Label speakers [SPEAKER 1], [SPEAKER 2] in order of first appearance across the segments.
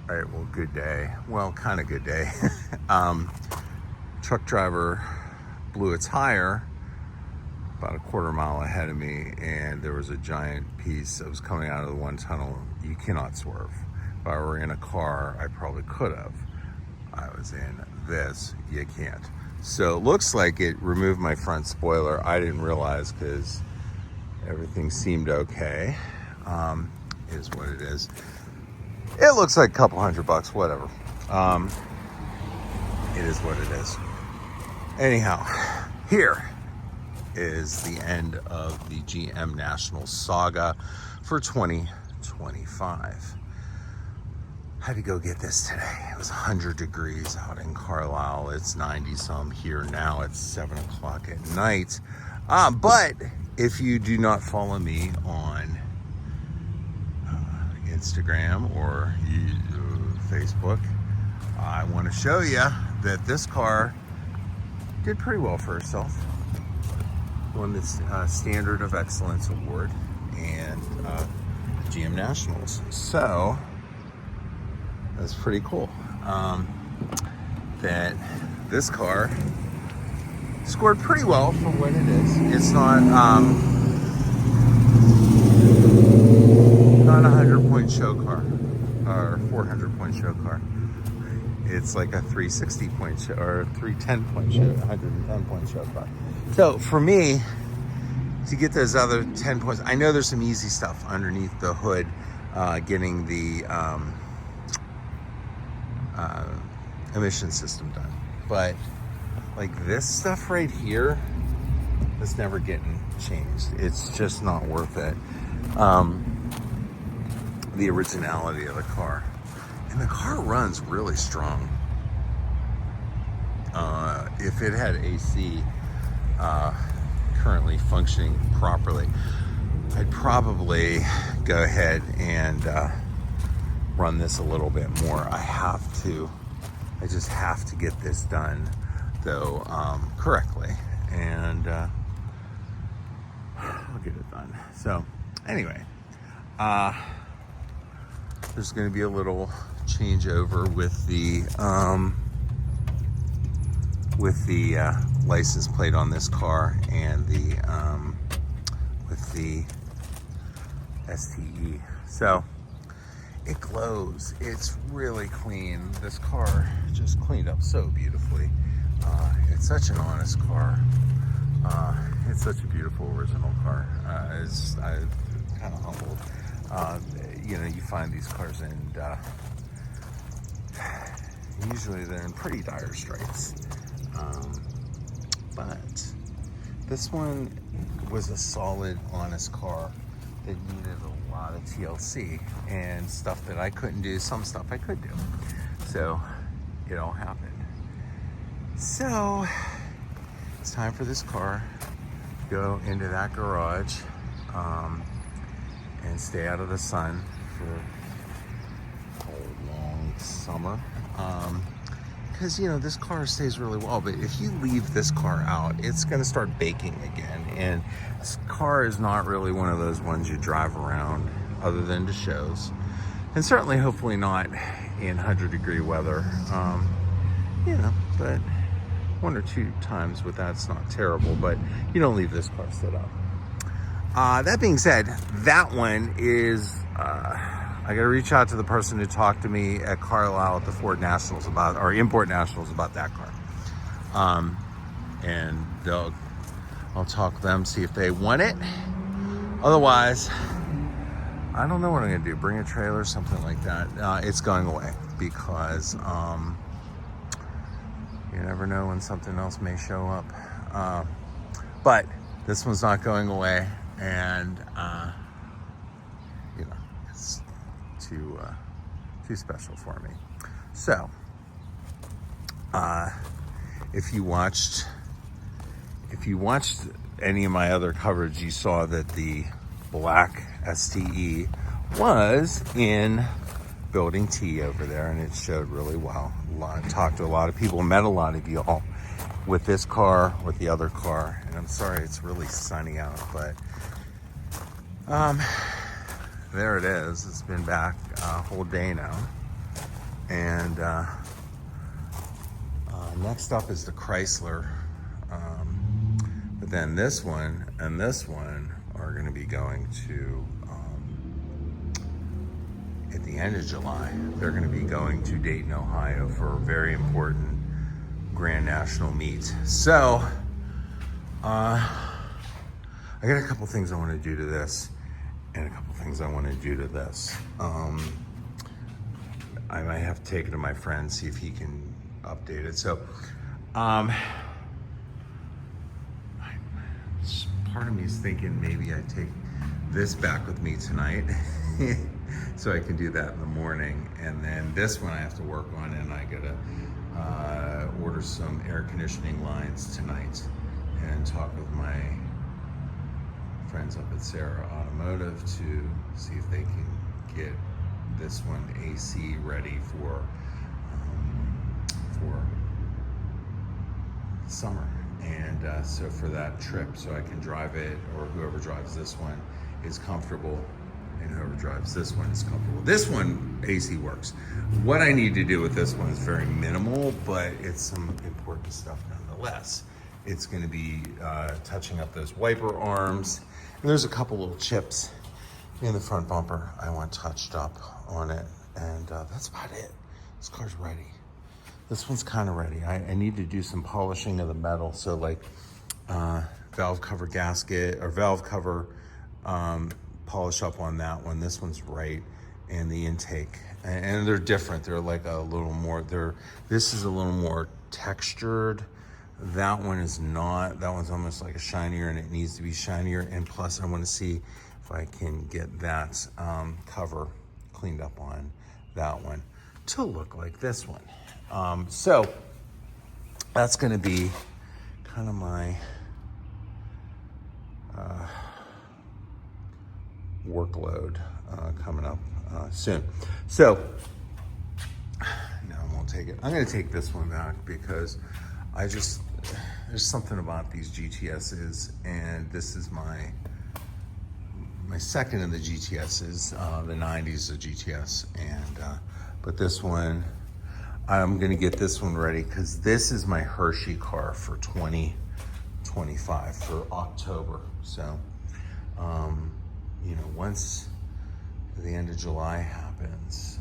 [SPEAKER 1] All right, well, good day. Well, kind of good day. Truck driver blew a tire about a quarter mile ahead of me, and there was a giant piece that was coming out of the one tunnel. You cannot swerve. If I were in a car, I probably could have. I was in this, you can't. So it looks like it removed my front spoiler. I didn't realize because everything seemed okay. Is what it is. It looks like a couple $100, whatever. It is what it is. Anyhow, here is the end of the GM Nationals saga for 2025. Had to go get this today. It was 100 degrees out in Carlisle. It's 90 some here now. It's 7 o'clock at night. But if you do not follow me on Instagram or Facebook, I want to show you that this car did pretty well for herself. Won this Standard of Excellence Award and GM Nationals. So that's pretty cool. That this car scored pretty well for what it is. It's not not a 100-point show car or 400-point show car. It's like a 360-point show or 310-point show, 110-point show car. So for me to get those other 10 points, I know there's some easy stuff underneath the hood, getting the emission system done. But like this stuff right here, it's never getting changed. It's just not worth it. The originality of the car. And the car runs really strong. If it had AC currentently functioning properly, I'd probably go ahead and run this a little bit more. I just have to get this done though correctly, and I'll get it done. So anyway, there's going to be a little changeover with the license plate on this car and with the STE. So it glows. It's really clean. This car just cleaned up so beautifully. It's such an honest car. It's such a beautiful original car. I'm kind of humbled. You find these cars and usually they're in pretty dire straits. But this one was a solid, honest car that needed a lot of TLC and stuff that I couldn't do, some stuff I could do. So it all happened. So it's time for this car to go into that garage and stay out of the sun for a long summer. Because this car stays really well, but if you leave this car out, it's going to start baking again. And this car is not really one of those ones you drive around other than to shows, and certainly hopefully not in 100-degree weather. But one or two times with that's not terrible, but you don't leave this car set up. That being said, that one is I got to reach out to the person who talked to me at Carlisle at the Ford Nationals or Import Nationals about that car. And I'll talk to them, see if they want it. Otherwise, I don't know what I'm going to do. Bring a trailer, something like that. It's going away because you never know when something else may show up. But this one's not going away, and it's too special for me. So if you watched any of my other coverage, you saw that the black STE was in Building T over there, and it showed really well. Talked to a lot of people, met a lot of y'all with this car, with the other car, and I'm sorry it's really sunny out, but there it is. It's been back a whole day now. And next up is the Chrysler. But then this one and this one are going to be going to, at the end of July, they're going to be going to Dayton, Ohio for a very important Grand National meet. So, I got a couple things I want to do to this and a couple things I want to do to this. I might have to take it to my friend, see if he can update it. So, part of me is thinking maybe I take this back with me tonight so I can do that in the morning. And then this one I have to work on, and I gotta order some air conditioning lines tonight and talk with my friends up at Sarah Automotive to see if they can get this one AC ready for summer. And so for that trip, so I can drive it, or whoever drives this one is comfortable, and whoever drives this one is comfortable. This one, AC works. What I need to do with this one is very minimal, but it's some important stuff nonetheless. It's going to be touching up those wiper arms, and there's a couple little chips in the front bumper I want touched up on it, and that's about it. This car's ready. This one's kind of ready. I need to do some polishing of the metal, so like valve cover gasket or valve cover polish up on that one. This one's right, and the intake, and they're different. They're like a little more. This is a little more textured. That one is not. That one's almost like a shinier, and it needs to be shinier. And plus, I want to see if I can get that cover cleaned up on that one to look like this one. So that's going to be kind of my workload coming up soon. So no, I won't take it. I'm going to take this one back because there's something about these GTSs, and this is my second of the GTSs. The 90s of GTS, and but this one, I'm gonna get this one ready because this is my Hershey car for 2025 for October. So, once the end of July happens,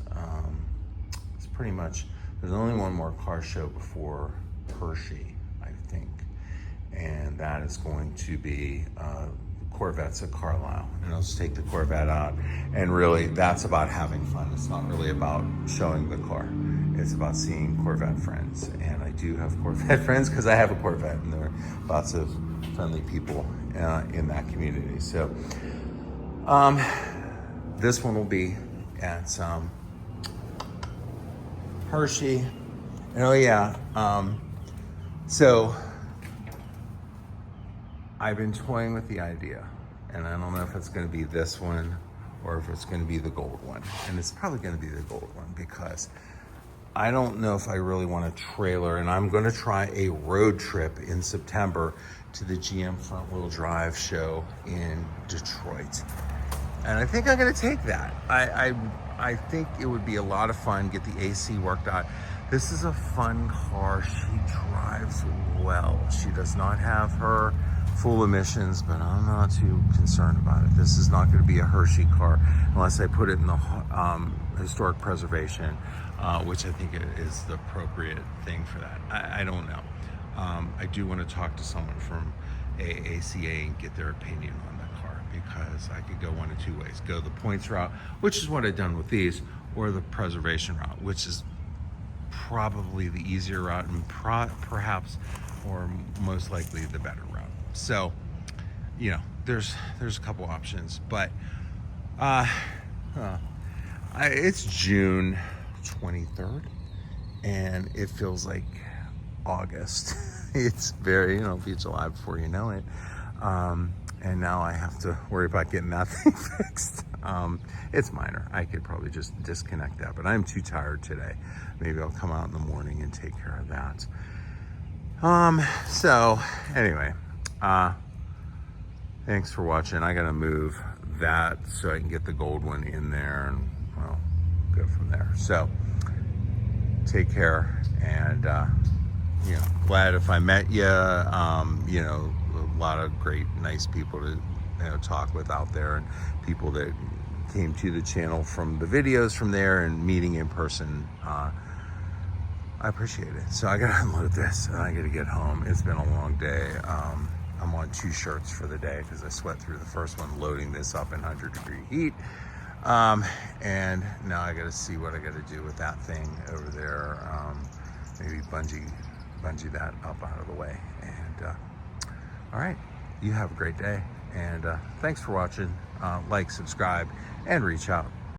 [SPEAKER 1] it's pretty much, there's only one more car show before Hershey, I think. And that is going to be Corvettes at Carlisle, and I'll just take the Corvette out, and really that's about having fun. It's not really about showing the car. It's about seeing Corvette friends, and I do have Corvette friends because I have a Corvette, and there are lots of friendly people in that community. So this one will be at Hershey, and oh yeah, so I've been toying with the idea, and I don't know if it's going to be this one or if it's going to be the gold one. And it's probably going to be the gold one because I don't know if I really want a trailer, and I'm going to try a road trip in September to the GM front wheel drive show in Detroit. And I think I'm going to take that. I think it would be a lot of fun, get the AC worked out. This is a fun car. She drives well. She does not have her full emissions, but I'm not too concerned about it. This is not going to be a Hershey car unless I put it in the historic preservation, which I think is the appropriate thing for that. I don't know. I do want to talk to someone from AACA and get their opinion on the car, because I could go one of two ways. Go the points route, which is what I've done with these, or the preservation route, which is probably the easier route and perhaps or most likely the better route. So, there's a couple options, but it's June 23rd, and it feels like August. It's very, it'll be July before you know it. And now I have to worry about getting that thing fixed. It's minor. I could probably just disconnect that, but I'm too tired today. Maybe I'll come out in the morning and take care of that. So anyway, thanks for watching. I gotta move that so I can get the gold one in there, and well, go from there. So take care, and glad if I met you. A lot of great, nice people to talk with out there, and people that came to the channel from the videos from there and meeting in person. I appreciate it. So I gotta unload this and I gotta get home. It's been a long day. I'm on 2 shirts for the day because I sweat through the first one loading this up in 100-degree heat. And now I gotta see what I gotta do with that thing over there. Maybe bungee that up out of the way. And all right, you have a great day. And thanks for watching. Like, subscribe, and reach out.